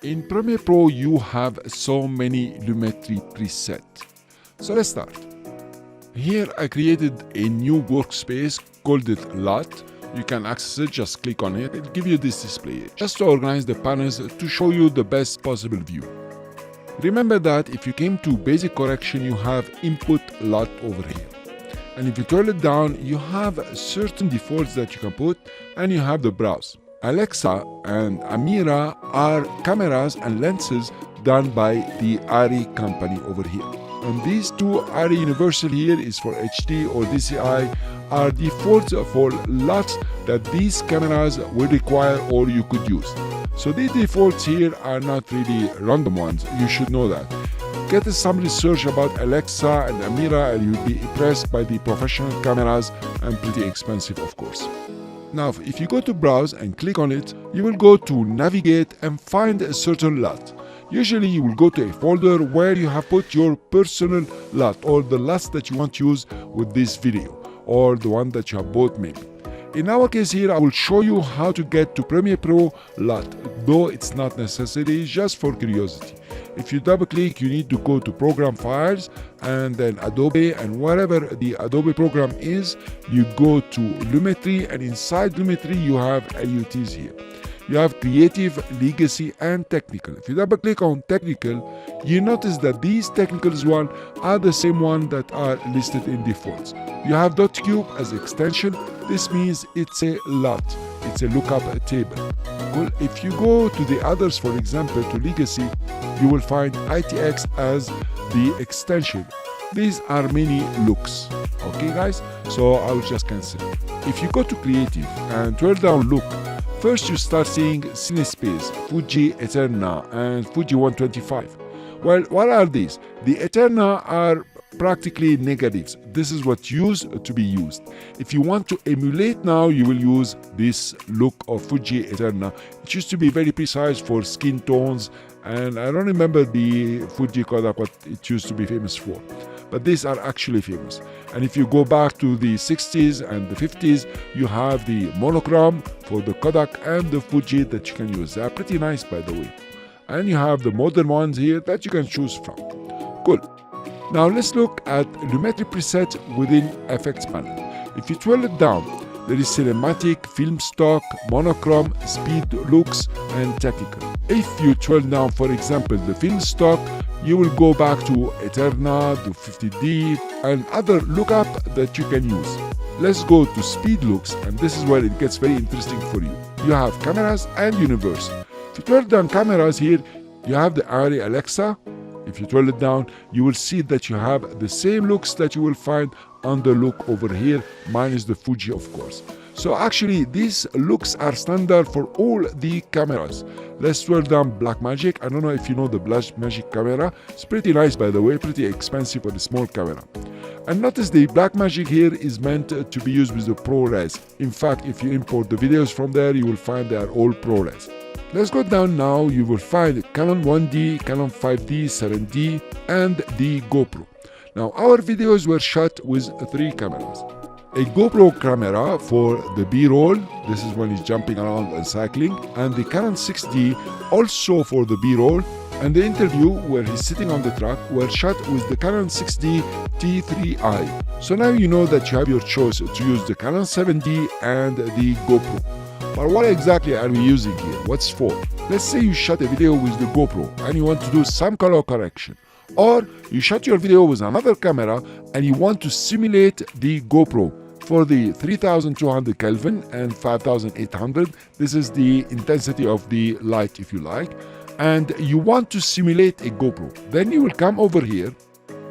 In Premiere Pro, you have so many Lumetri presets. So let's start. Here I created a new workspace, called it LUT. You can access it, just click on it. It'll give you this display, just to organize the panels to show you the best possible view. Remember that if you came to basic correction, you have input LUT over here. And if you turn it down, you have certain defaults that you can put, and you have the browse. Alexa and Amira are cameras and lenses done by the ARRI company over here. And these two, ARRI Universal here is for HD or DCI, are defaults for LUTs that these cameras will require or you could use. So these defaults here are not really random ones, you should know that. Get some research about Alexa and Amira and you'll be impressed by the professional cameras, and pretty expensive of course. Now if you go to browse and click on it, you will go to navigate and find a certain LUT. Usually you will go to a folder where you have put your personal LUT or the LUTs that you want to use with this video, or the one that you have bought maybe. In our case here, I will show you how to get to Premiere Pro LUT, though it's not necessary, just for curiosity. If you double click, you need to go to program files and then Adobe, and wherever the Adobe program is, you go to Lumetri, and inside Lumetri you have LUTs here. You have creative, legacy, and technical. If you double click on technical, you notice that these technicals one are the same one that are listed in defaults. You have .cube as extension. This means it's a LUT. It's a lookup table. Well, if you go to the others, for example, to legacy, you will find ITX as the extension. These are many looks. Okay, guys? So I will just cancel it. If you go to creative and turn down look, first you start seeing CineSpace, Fuji Eterna, and Fuji 125. Well, what are these? The Eterna are practically negatives. This is what used to be used. If you want to emulate now, you will use this look of Fuji Eterna. It used to be very precise for skin tones, and I don't remember the Fuji Kodak what it used to be famous for. But these are actually famous. And if you go back to the 60s and the 50s, you have the monochrome for the Kodak and the Fuji that you can use. They are pretty nice, by the way. And you have the modern ones here that you can choose from. Cool. Now let's look at Lumetri presets within Effects panel. If you twirl it down, there is cinematic, film stock, monochrome, speed looks, and technical. If you twirl down, for example, the film stock, you will go back to Eterna, to 50D, and other lookup that you can use. Let's go to speed looks, and this is where it gets very interesting for you. You have cameras and universe. If you twirl down cameras here, you have the ARRI Alexa. If you twirl it down, you will see that you have the same looks that you will find on the look over here, minus the Fuji, of course. So actually, these looks are standard for all the cameras. Let's twirl down Blackmagic. I don't know if you know the Blackmagic camera. It's pretty nice, by the way, pretty expensive for a small camera. And notice the Blackmagic here is meant to be used with the ProRes. In fact, if you import the videos from there, you will find they are all ProRes. Let's go down now. You will find Canon 1D, Canon 5D, 7D, and the GoPro. Now, our videos were shot with 3 cameras. A GoPro camera for the B-roll, this is when he's jumping around and cycling, and the Canon 6D also for the B-roll, and the interview where he's sitting on the truck were shot with the Canon 6D T3i. So now you know that you have your choice to use the Canon 7D and the GoPro. But what exactly are we using here? What's for? Let's say you shot a video with the GoPro and you want to do some color correction. Or you shot your video with another camera and you want to simulate the GoPro for the 3200 Kelvin and 5800. This is the intensity of the light, if you like. And you want to simulate a GoPro. Then you will come over here.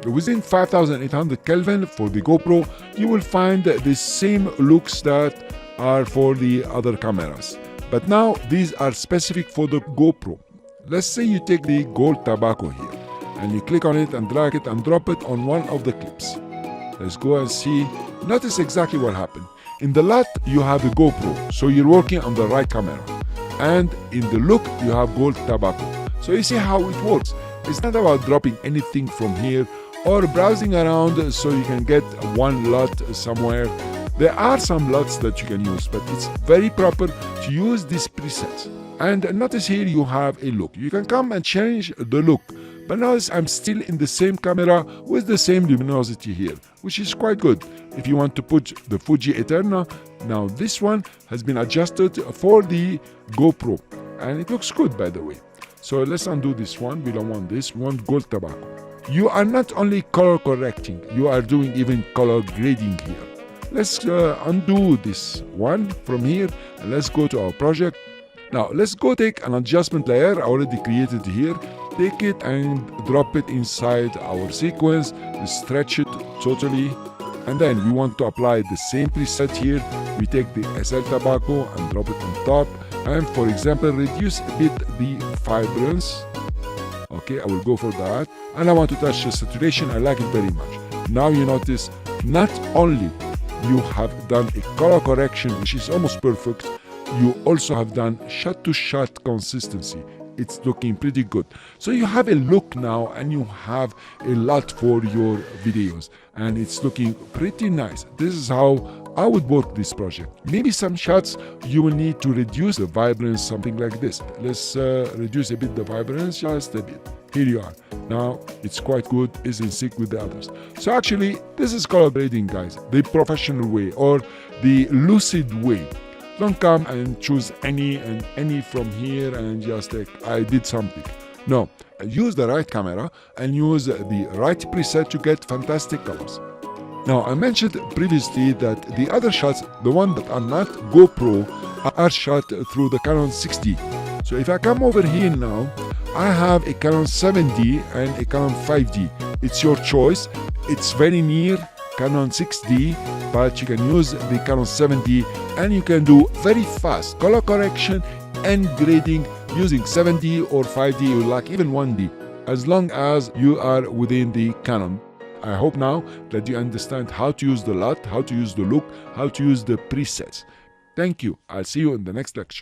Within 5800 Kelvin for the GoPro, you will find the same looks that are for the other cameras. But now these are specific for the GoPro. Let's say you take the gold tobacco here and you click on it and drag it and drop it on one of the clips. Let's go and see. Notice exactly what happened. In the LUT you have the GoPro, so you're working on the right camera. And in the look you have gold tobacco. So you see how it works. It's not about dropping anything from here or browsing around so you can get one LUT somewhere. There are some LUTs that you can use, but it's very proper to use these presets. And notice here you have a look. You can come and change the look. But notice I'm still in the same camera with the same luminosity here, which is quite good. If you want to put the Fuji Eterna, now this one has been adjusted for the GoPro. And it looks good, by the way. So let's undo this one. We don't want this. We want gold tobacco. You are not only color correcting, you are doing even color grading here. Let's undo this one from here and let's go to our project. Now let's go take an adjustment layer already created here. Take it and drop it inside our sequence, stretch it totally, and then we want to apply the same preset here. We take the SL tobacco and drop it on top, and for example reduce a bit the vibrance. Okay, I will go for that, and I want to touch the saturation. I like it very much. Now you notice not only you have done a color correction which is almost perfect, you also have done shot-to-shot consistency. It's looking pretty good. So you have a look now and you have a lot for your videos and it's looking pretty nice. This is how I would work this project. Maybe some shots you will need to reduce the vibrance, something like this. Let's reduce a bit the vibrance, just a bit. Here you are. Now it's quite good, is in sync with the others. So actually this is color grading, guys, the professional way or the lucid way. Don't come and choose any from here and just like I did something. No, use the right camera and use the right preset to get fantastic colors. Now I mentioned previously that the other shots, the ones that are not GoPro, are shot through the Canon 6D. So if I come over here now, I have a Canon 7D and a Canon 5D. It's your choice. It's very near Canon 6D, but you can use the Canon 7D and you can do very fast color correction and grading using 7D or 5D, you like even 1D, as long as you are within the Canon. I hope now that you understand how to use the LUT, how to use the look, how to use the presets. Thank you. I'll see you in the next lecture.